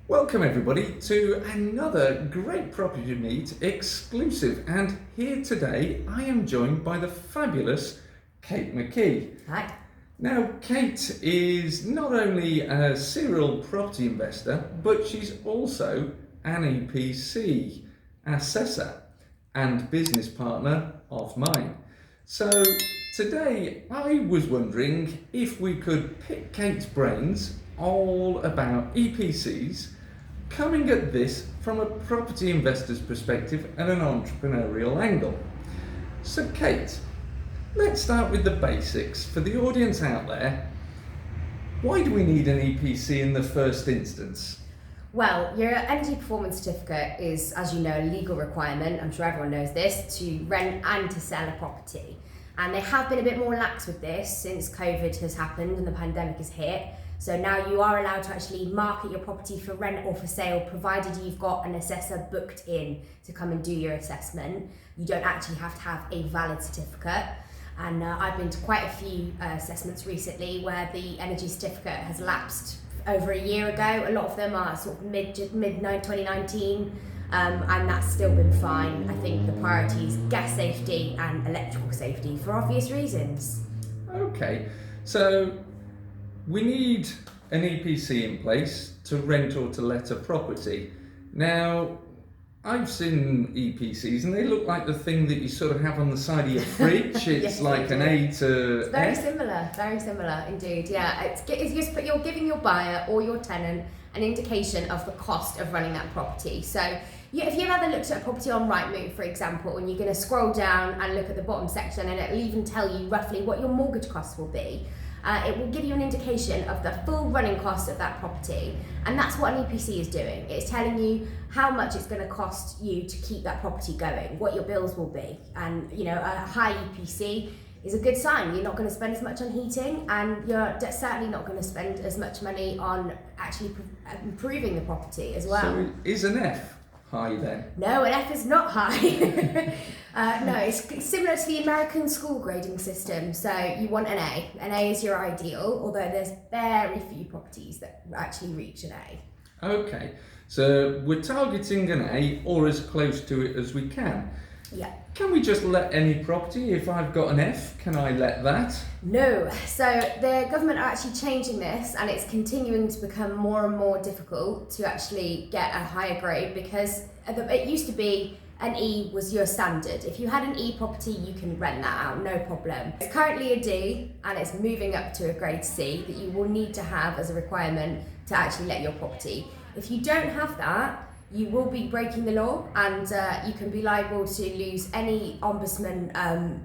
Welcome everybody to another great Property Meet exclusive, and here today I am joined by the fabulous Kate McKee. Hi. Now Kate is not only a serial property investor, but she's also an EPC assessor and business partner of mine. So today I was wondering if we could pick Kate's brains all about EPCs, coming at this from a property investor's perspective and an entrepreneurial angle. So Kate, let's start with the basics. For the audience out there, why do we need an EPC in the first instance? Well, your energy performance certificate is, as you know, a legal requirement, I'm sure everyone knows this, to rent and to sell a property. And they have been a bit more lax with this since COVID has happened and the pandemic has hit. So now you are allowed to actually market your property for rent or for sale, provided you've got an assessor booked in to come and do your assessment. You don't actually have to have a valid certificate. And I've been to quite a few assessments recently where the energy certificate has lapsed over a year ago. A lot of them are sort of mid 2019, and that's still been fine. I think the priority is gas safety and electrical safety for obvious reasons. Okay, so we need an EPC in place to rent or to let a property. Now, I've seen EPCs and they look like the thing that you sort of have on the side of your fridge. It's Yes, like an A to It's very F. very similar indeed. Yeah, it's just, you're giving your buyer or your tenant an indication of the cost of running that property. So if you've ever looked at a property on Rightmove, for example, and you're going to scroll down and look at the bottom section, and it'll even tell you roughly what your mortgage costs will be. It will give you an indication of the full running cost of that property, and that's what an EPC is doing. It's telling you how much it's going to cost you to keep that property going, what your bills will be, and a high EPC is a good sign. You're not going to spend as much on heating, and you're certainly not going to spend as much money on actually improving the property as well. So is an F high then? No, an F is not high. No, it's similar to the American school grading system. So you want an A. An A is your ideal, although there's very few properties that actually reach an A. Okay, so we're targeting an A or as close to it as we can. Yeah. Can we just let any property? If I've got an F, can I let that? No. So the government are actually changing this, and it's continuing to become more and more difficult to actually get a higher grade, because it used to be an E was your standard. If you had an E property, you can rent that out, no problem. It's currently a D, and it's moving up to a grade C that you will need to have as a requirement to actually let your property. If you don't have that, you will be breaking the law, and you can be liable to lose any ombudsman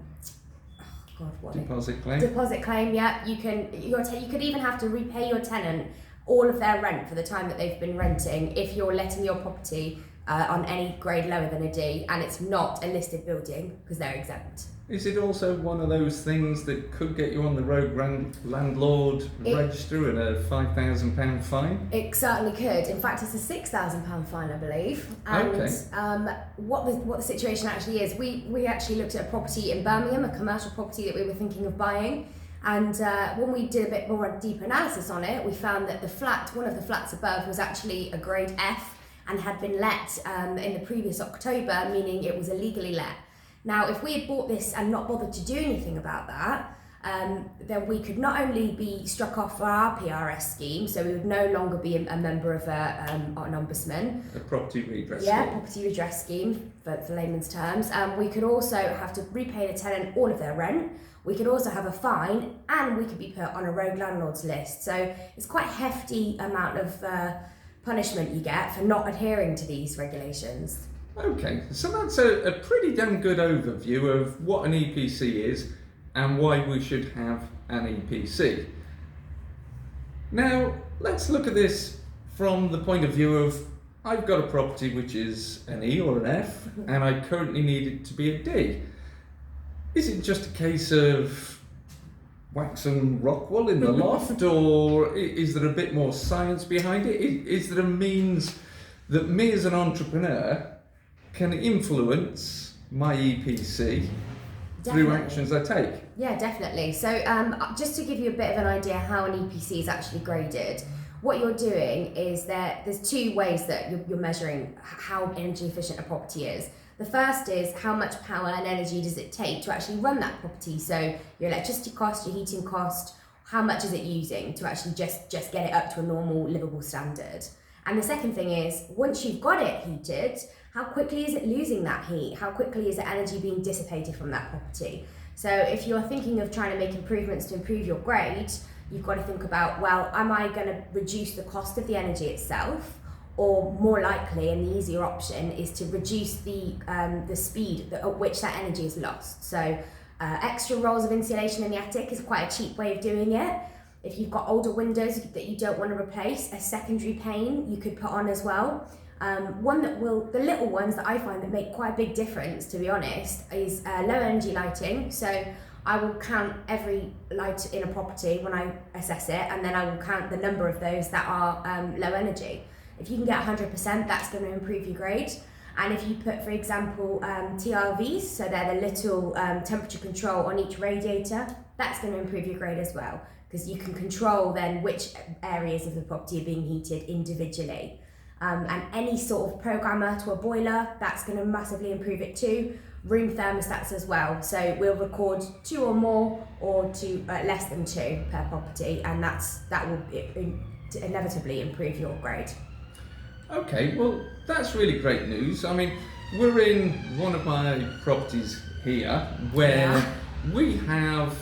Deposit claim? Deposit claim, yeah. You could even have to repay your tenant all of their rent for the time that they've been renting if you're letting your property on any grade lower than a D, and it's not a listed building because they're exempt. Is it also one of those things that could get you on the road landlord register and a £5,000 fine? It certainly could. In fact, it's a £6,000 fine, I believe. And okay. What the situation actually is, we actually looked at a property in Birmingham, a commercial property that we were thinking of buying. And when we did a bit more deep analysis on it, we found that one of the flats above was actually a grade F and had been let in the previous October, meaning it was illegally let. Now, if we had bought this and not bothered to do anything about that, then we could not only be struck off for our PRS scheme, so we would no longer be a member of an ombudsman. A property redress scheme. Yeah, property redress scheme, for layman's terms. We could also have to repay the tenant all of their rent. We could also have a fine, and we could be put on a rogue landlords list. So it's quite a hefty amount of punishment you get for not adhering to these regulations. Okay, so that's a pretty damn good overview of what an EPC is and why we should have an EPC. Now, let's look at this from the point of view of I've got a property which is an E or an F, and I currently need it to be a D. Is it just a case of wax and rock wool in the loft, or is there a bit more science behind it? Is there a means that me as an entrepreneur can influence my EPC through actions I take? Yeah, definitely. So just to give you a bit of an idea how an EPC is actually graded, what you're doing is there's two ways that you're measuring how energy efficient a property is. The first is how much power and energy does it take to actually run that property. So your electricity cost, your heating cost, how much is it using to actually just get it up to a normal livable standard. And the second thing is, once you've got it heated, how quickly is it losing that heat? How quickly is the energy being dissipated from that property? So if you're thinking of trying to make improvements to improve your grade, you've got to think about, well, am I going to reduce the cost of the energy itself? Or more likely, and the easier option, is to reduce the speed at which that energy is lost. So extra rolls of insulation in the attic is quite a cheap way of doing it. If you've got older windows that you don't want to replace, a secondary pane you could put on as well. The little ones that I find that make quite a big difference, to be honest, is low energy lighting. So I will count every light in a property when I assess it, and then I will count the number of those that are low energy. If you can get 100%, that's going to improve your grade. And if you put, for example, TRVs, so they're the little temperature control on each radiator, that's going to improve your grade as well, because you can control then which areas of the property are being heated individually. And any sort of programmer to a boiler, that's going to massively improve it too. Room thermostats as well. So we'll record 2 or more, or less than 2 per property, and that will inevitably improve your grade. Okay, well, that's really great news. I mean, we're in one of my properties here where we have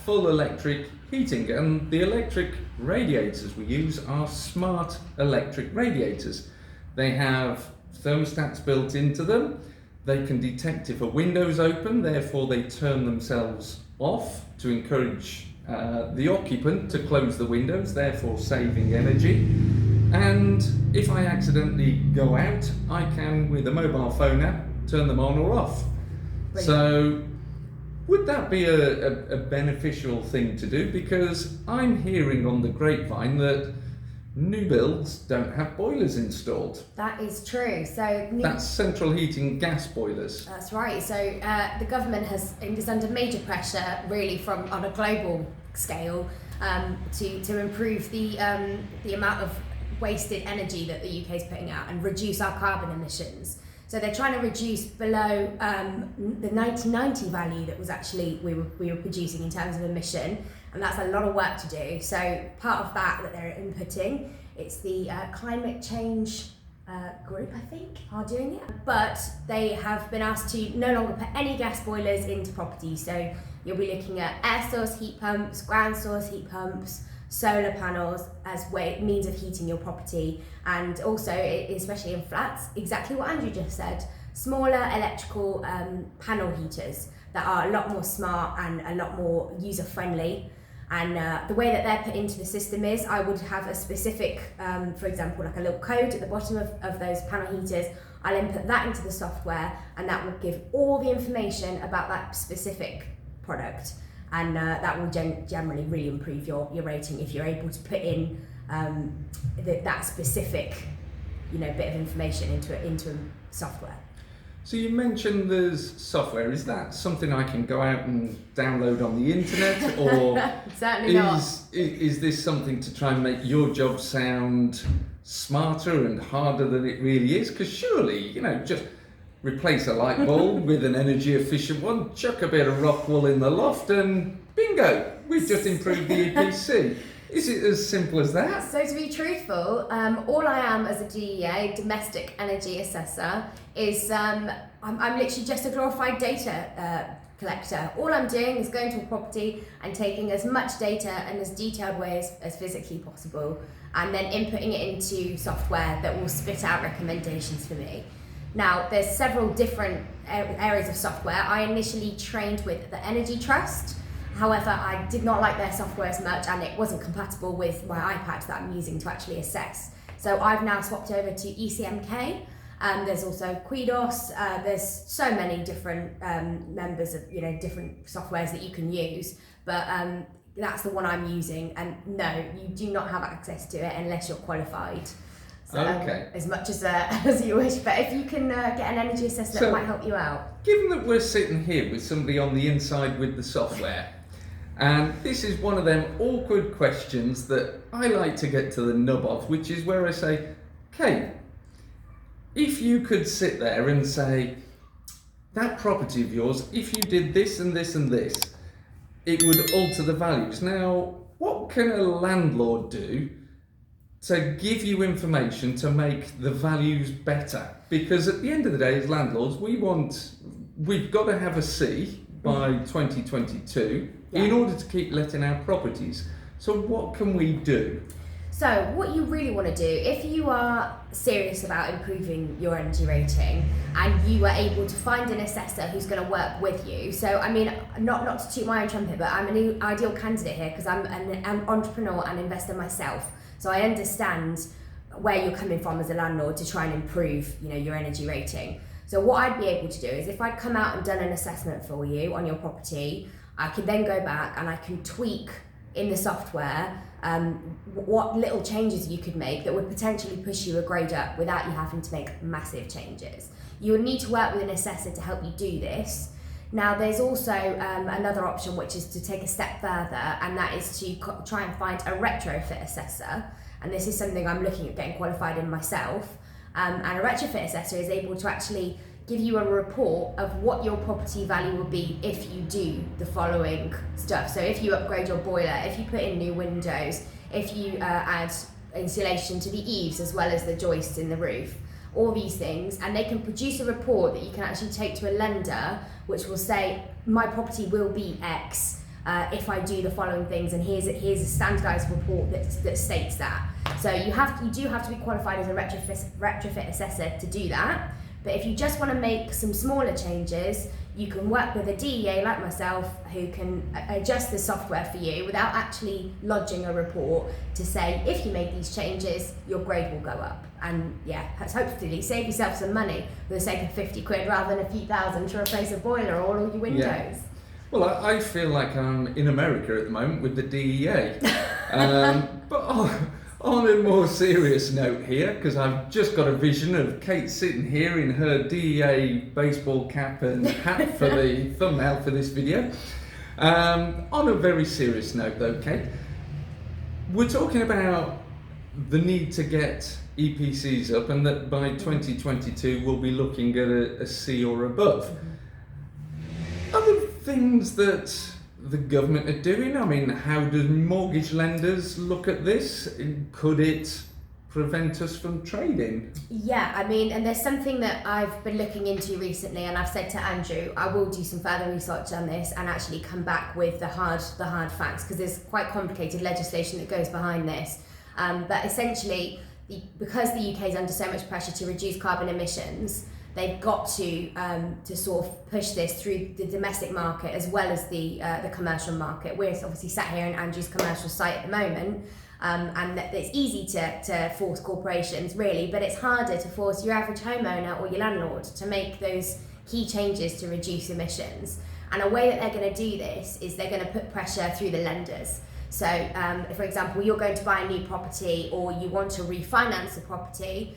full electric heating, and the electric radiators we use are smart electric radiators. They have thermostats built into them. They can detect if a window's open, therefore they turn themselves off to encourage the occupant to close the windows, therefore saving energy. And if I accidentally go out, I can, with a mobile phone app, turn them on or off. Brilliant. So would that be a beneficial thing to do? Because I'm hearing on the grapevine that new builds don't have boilers installed. That is true. So that's central heating gas boilers. That's right. So the government is under major pressure, really, from on a global scale, to improve the amount of wasted energy that the UK is putting out and reduce our carbon emissions. So they're trying to reduce below the 1990 value that was actually we were producing in terms of emission, and that's a lot of work to do. So part of that they're inputting, it's the climate change group, I think, are doing it. But they have been asked to no longer put any gas boilers into properties. So you'll be looking at air source heat pumps, ground source heat pumps, solar panels as means of heating your property, and also, especially in flats, exactly what Andrew just said, smaller electrical panel heaters that are a lot more smart and a lot more user friendly. And the way that they're put into the system is I would have a specific, for example, like a little code at the bottom of those panel heaters. I'll input that into the software, and that will give all the information about that specific product. And that will generally really improve your rating if you're able to put in that specific, bit of information into software. So you mentioned there's software. Is that something I can go out and download on the internet, or certainly not? Is this something to try and make your job sound smarter and harder than it really is? Because surely, just replace a light bulb with an energy efficient one, chuck a bit of rock wool in the loft, and bingo, we've just improved the EPC. Is it as simple as that? So to be truthful, all I am as a DEA, domestic energy assessor, is I'm literally just a glorified data collector. All I'm doing is going to a property and taking as much data in as detailed way as physically possible, and then inputting it into software that will spit out recommendations for me. Now, there's several different areas of software. I initially trained with the Energy Trust. However, I did not like their software as much, and it wasn't compatible with my iPad that I'm using to actually assess. So I've now swapped over to ECMK. There's also Quidos. There's so many different members of different softwares that you can use, but that's the one I'm using. And no, you do not have access to it unless you're qualified. So, okay. As much as you wish, but if you can get an energy assessor, that might help you out. Given that we're sitting here with somebody on the inside with the software, And this is one of them awkward questions that I like to get to the nub of, which is where I say, Kate, if you could sit there and say, that property of yours, if you did this and this and this, it would alter the values. Now, what can a landlord do to give you information to make the values better? Because at the end of the day, as landlords, we've got to have a C by 2022 in order to keep letting our properties. So what can we do? So what you really want to do, if you are serious about improving your energy rating and you are able to find an assessor who's going to work with you, so I mean, not to toot my own trumpet, but I'm an ideal candidate here because I'm an entrepreneur and investor myself. So I understand where you're coming from as a landlord to try and improve, your energy rating. So what I'd be able to do is if I'd come out and done an assessment for you on your property, I could then go back and I can tweak in the software what little changes you could make that would potentially push you a grade up without you having to make massive changes. You would need to work with an assessor to help you do this. Now there's also another option, which is to take a step further, and that is to try and find a retrofit assessor. And this is something I'm looking at getting qualified in myself. And a retrofit assessor is able to actually give you a report of what your property value will be if you do the following stuff. So if you upgrade your boiler, if you put in new windows, if you add insulation to the eaves as well as the joists in the roof, all these things, and they can produce a report that you can actually take to a lender which will say, my property will be X if I do the following things, and here's a standardized report that states that. So you do have to be qualified as a retrofit assessor to do that. But if you just want to make some smaller changes, you can work with a DEA like myself who can adjust the software for you without actually lodging a report to say, if you make these changes, your grade will go up. And hopefully save yourself some money for the sake of 50 quid rather than a few thousand to replace a boiler or all your windows. Yeah. Well, I feel like I'm in America at the moment with the DEA. But on a more serious note here, because I've just got a vision of Kate sitting here in her DEA baseball cap and hat for the thumbnail for this video. On a very serious note though, Kate, we're talking about the need to get EPCs up, and that by 2022 we'll be looking at a C or above. Other things that the government are doing, I mean, how do mortgage lenders look at this? Could it prevent us from trading? Yeah, I mean, and there's something that I've been looking into recently, and I've said to Andrew, I will do some further research on this and actually come back with the hard facts, because there's quite complicated legislation that goes behind this. But essentially, because the UK is under so much pressure to reduce carbon emissions, they've got to sort of push this through the domestic market as well as the commercial market. We're obviously sat here in Andrew's commercial site at the moment, and it's easy to force corporations really, but it's harder to force your average homeowner or your landlord to make those key changes to reduce emissions. And a way that they're going to do this is they're going to put pressure through the lenders. So, for example, you're going to buy a new property or you want to refinance a property.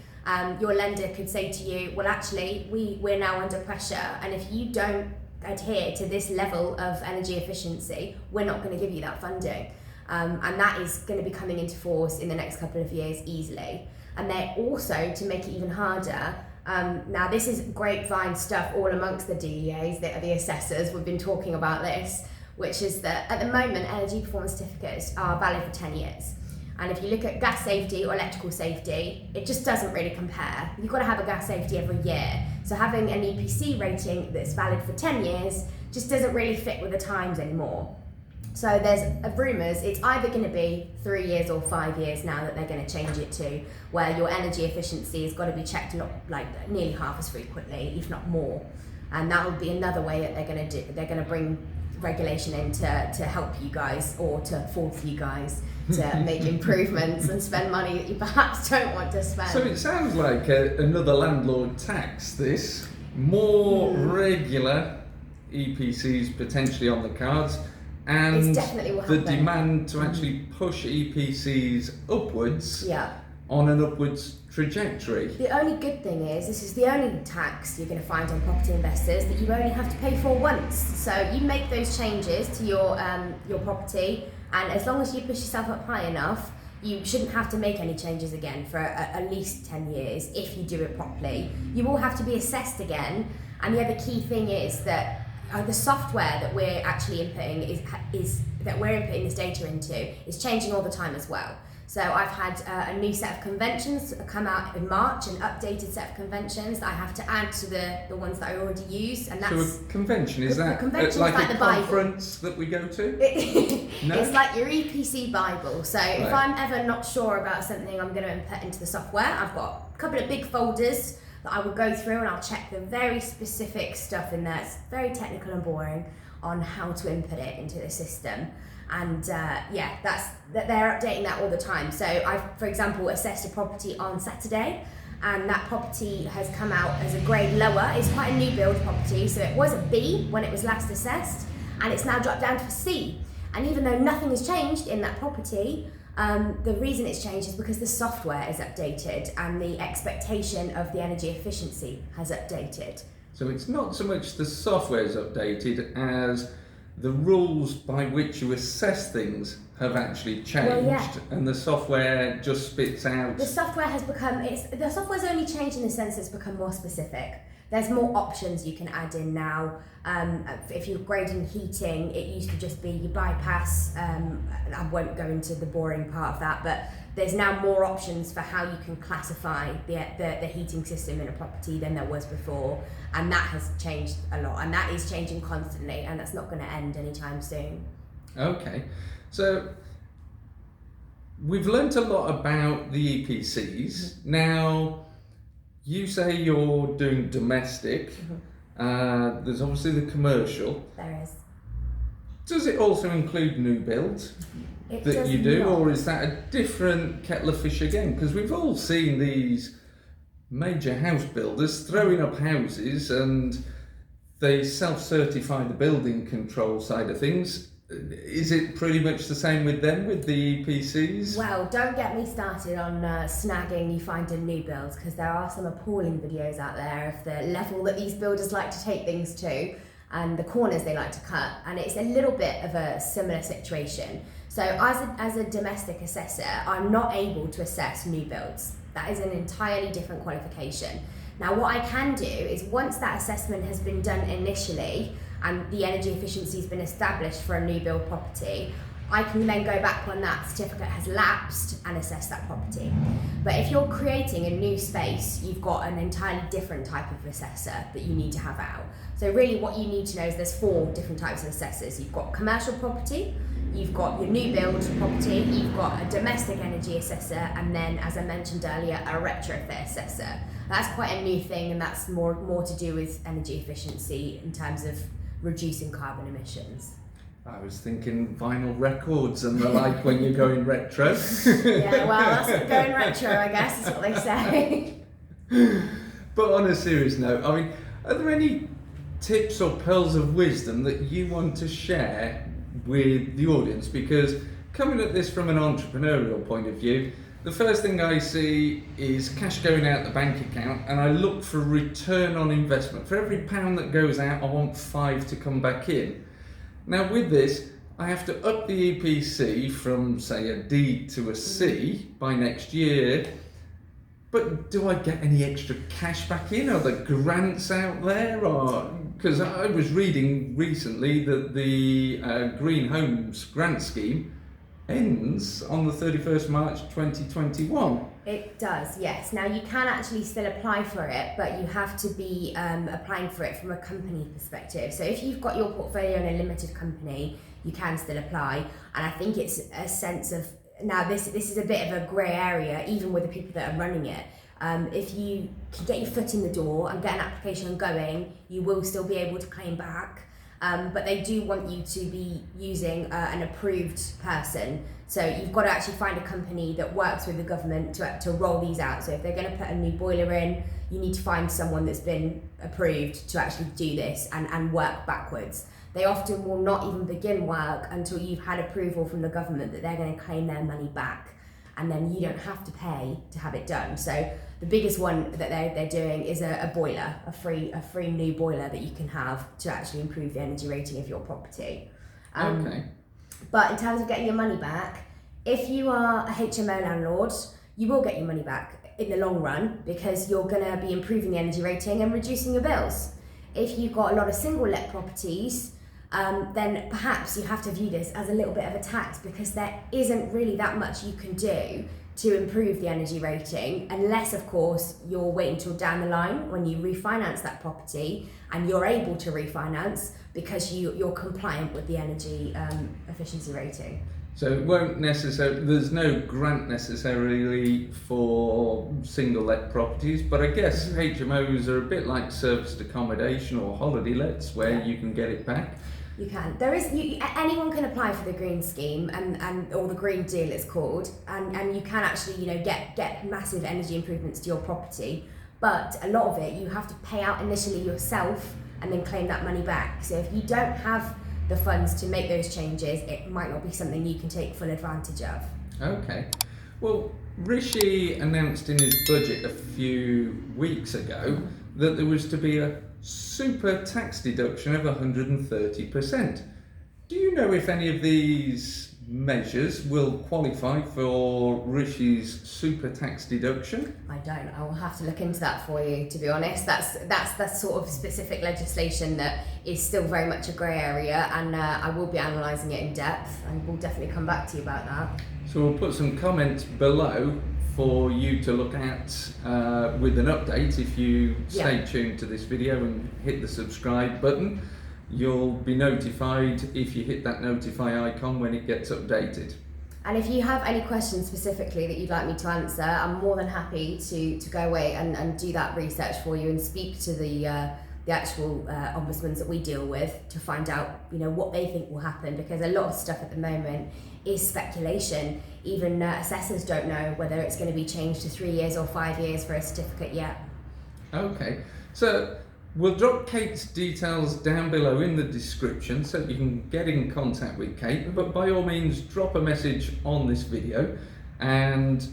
Your lender could say to you, well, actually, we're now under pressure, and if you don't adhere to this level of energy efficiency, we're not going to give you that funding. And that is going to be coming into force in the next couple of years easily. And they're also, to make it even harder, now this is grapevine stuff all amongst the DEAs, the assessors, we've been talking about this, which is that at the moment, energy performance certificates are valid for 10 years. And if you look at gas safety or electrical safety, it just doesn't really compare. You've got to have a gas safety every year. So having an EPC rating that's valid for 10 years just doesn't really fit with the times anymore. So there's rumours it's either going to be 3 years or 5 years now that they're going to change it to, where your energy efficiency has got to be checked like nearly half as frequently, if not more. And that will be another way that they're going to do. They're going to bring regulation in to help you guys, or to force you guys to make improvements and spend money that you perhaps don't want to spend. So it sounds like another landlord tax, this. More regular EPCs potentially on the cards, and it's definitely will the happen. demand to actually push EPCs upwards on an upwards trajectory. The only good thing is, this is the only tax you're going to find on property investors that you only have to pay for once. So you make those changes to your property, and as long as you push yourself up high enough, you shouldn't have to make any changes again for at least 10 years if you do it properly. You will have to be assessed again, and the other key thing is that the software that we're actually inputting is that we're inputting this data into is changing all the time as well. So I've had a new set of conventions come out in March, an updated set of conventions that I have to add to the ones that I already use, and that's So a convention, is that like a conference that we go to? No? It's like your EPC Bible. So if I'm ever not sure about something I'm going to input into the software, I've got a couple of big folders that I will go through, and I'll check the very specific stuff in there. It's very technical and boring on how to input it into the system. And they're updating that all the time. So I've, for example, assessed a property on Saturday, and that property has come out as a grade lower. It's quite a new build property, so it was a B when it was last assessed, and it's now dropped down to a C. And even though nothing has changed in that property, the reason it's changed is because the software is updated and the expectation of the energy efficiency has updated. So it's not so much the software is updated as the rules by which you assess things have actually changed, and the software just spits out. The software has become, the software's only changed in the sense it's become more specific. There's more options you can add in now. If you're grading heating, it used to just be you bypass, I won't go into the boring part of that, but there's now more options for how you can classify the heating system in a property than there was before, and that has changed a lot, and that is changing constantly, and that's not going to end anytime soon. Okay, so we've learnt a lot about the EPCs. Now, you say you're doing domestic. There's obviously the commercial. There is. Does it also include new builds that you do, or is that a different kettle of fish again? Because we've all seen these major house builders throwing up houses and they self-certify the building control side of things. Is it pretty much the same with them, with the EPCs? Well, don't get me started on snagging you find in new builds, because there are some appalling videos out there of the level that these builders like to take things to and the corners they like to cut, and it's a little bit of a similar situation. So as a domestic assessor, I'm not able to assess new builds. That is an entirely different qualification. Now, what I can do is, once that assessment has been done initially and the energy efficiency has been established for a new build property, I can then go back when that certificate has lapsed and assess that property. But if you're creating a new space, you've got an entirely different type of assessor that you need to have out. So really what you need to know is there's 4 different types of assessors. You've got commercial property, you've got your new build property, you've got a domestic energy assessor, and then, as I mentioned earlier, a retrofit assessor. That's quite a new thing, and that's more to do with energy efficiency in terms of reducing carbon emissions. I was thinking vinyl records and the like when you're going retro. Yeah, well, that's it, going retro, I guess, is what they say. But on a serious note, I mean, are there any tips or pearls of wisdom that you want to share with the audience? Because coming at this from an entrepreneurial point of view, the first thing I see is cash going out the bank account, and I look for return on investment. For every pound that goes out, I want 5 to come back in. Now with this, I have to up the EPC from, say, a D to a C by next year. But do I get any extra cash back in? Are there grants out there? Because I was reading recently that the Green Homes grant scheme ends on the 31st March 2021. It does, yes. Now you can actually still apply for it, but you have to be applying for it from a company perspective. So if you've got your portfolio in a limited company, you can still apply. And I think it's a sense of, now this is a bit of a grey area, even with the people that are running it. If you can get your foot in the door and get an application going, you will still be able to claim back. But they do want you to be using an approved person. So you've got to actually find a company that works with the government to roll these out. So if they're going to put a new boiler in, you need to find someone that's been approved to actually do this and work backwards. They often will not even begin work until you've had approval from the government that they're going to claim their money back. and then you don't have to pay to have it done. So the biggest one that they're doing is a boiler, a free new boiler that you can have to actually improve the energy rating of your property. Okay. But in terms of getting your money back, if you are a HMO landlord, you will get your money back in the long run because you're going to be improving the energy rating and reducing your bills. If you've got a lot of single let properties, then perhaps you have to view this as a little bit of a tax because there isn't really that much you can do to improve the energy rating, unless of course you're waiting till down the line when you refinance that property and you're able to refinance because you're compliant with the energy efficiency rating. So it won't necessarily, there's no grant necessarily for single let properties, but I guess HMOs are a bit like serviced accommodation or holiday lets where you can get it back. You can. Anyone can apply for the green scheme and or the green deal it's called, and you can actually get massive energy improvements to your property. But a lot of it you have to pay out initially yourself and then claim that money back. So if you don't have the funds to make those changes, it might not be something you can take full advantage of. Okay. Well, Rishi announced in his budget a few weeks ago that there was to be a super tax deduction of 130%. Do you know if any of these measures will qualify for Rishi's super tax deduction? I don't. I will have to look into that for you, to be honest. That's sort of specific legislation that is still very much a grey area, and I will be analysing it in depth, and we'll definitely come back to you about that. So we'll put some comments below for you to look at with an update. If you stay tuned to this video and hit the subscribe button, you'll be notified if you hit that notify icon when it gets updated. And if you have any questions specifically that you'd like me to answer, I'm more than happy to go away and do that research for you and speak to the actual ombudsmans that we deal with to find out what they think will happen, because a lot of stuff at the moment is speculation. Even assessors don't know whether it's going to be changed to 3 years or 5 years for a certificate yet. Okay, so we'll drop Kate's details down below in the description so you can get in contact with Kate, but by all means drop a message on this video and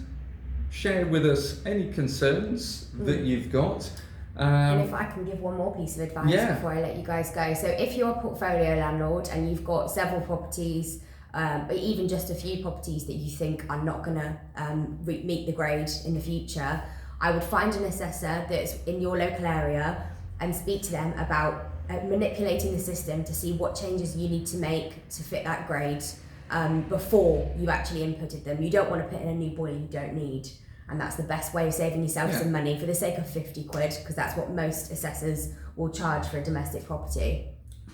share with us any concerns that you've got. And if I can give one more piece of advice before I let you guys go. So if you're a portfolio landlord and you've got several properties, but even just a few properties that you think are not going to meet the grade in the future, I would find an assessor that's in your local area and speak to them about manipulating the system to see what changes you need to make to fit that grade before you actually inputted them. You don't want to put in a new boiler you don't need. And that's the best way of saving yourself some money for the sake of 50 quid, because that's what most assessors will charge for a domestic property.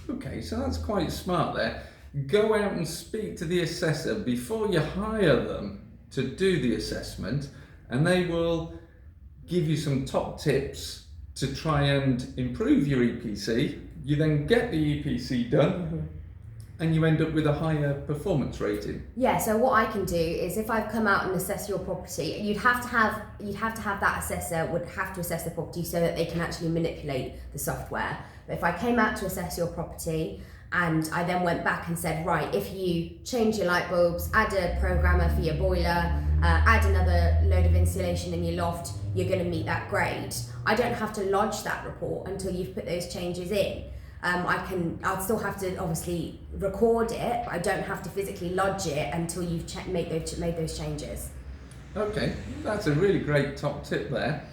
Okay, so that's quite smart there. Go out and speak to the assessor before you hire them to do the assessment, and they will give you some top tips to try and improve your EPC. You then get the EPC done, and you end up with a higher performance rating. Yeah, so what I can do is if I've come out and assess your property, you'd have to have that assessor would have to assess the property so that they can actually manipulate the software. But if I came out to assess your property and I then went back and said, right, if you change your light bulbs, add a programmer for your boiler, add another load of insulation in your loft, you're going to meet that grade. I don't have to lodge that report until you've put those changes in. I'll still have to obviously record it, but I don't have to physically lodge it until you've made those changes. Okay, that's a really great top tip there,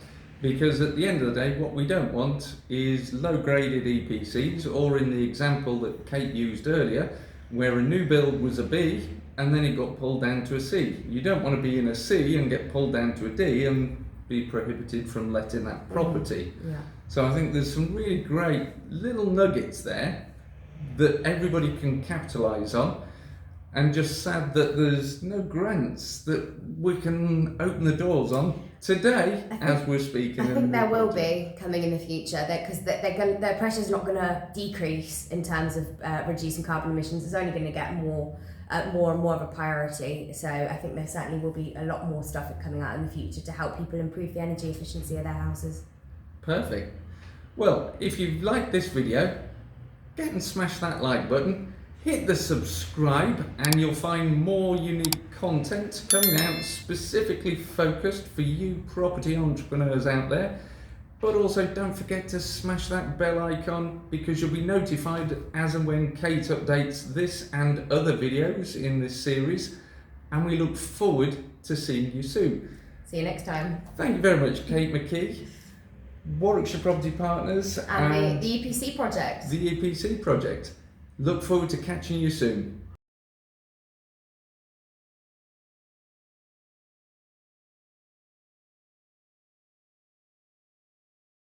because at the end of the day, what we don't want is low-graded EPCs, or in the example that Kate used earlier, where a new build was a B and then it got pulled down to a C. You don't want to be in a C and get pulled down to a D and be prohibited from letting that property. Yeah. So I think there's some really great little nuggets there that everybody can capitalise on, and just sad that there's no grants that we can open the doors on today as we're speaking. I think there will be coming in the future, because their pressure's not going to decrease in terms of reducing carbon emissions. It's only going to get more and more of a priority. So I think there certainly will be a lot more stuff coming out in the future to help people improve the energy efficiency of their houses. Perfect. Well, if you've liked this video, get and smash that like button. hit the subscribe and you'll find more unique content coming out specifically focused for you property entrepreneurs out there. But also don't forget to smash that bell icon because you'll be notified as and when Kate updates this and other videos in this series, and we look forward to seeing you soon. See you next time. Thank you very much, Kate McKee, Warwickshire Property Partners And the EPC project. The EPC project. Look forward to catching you soon.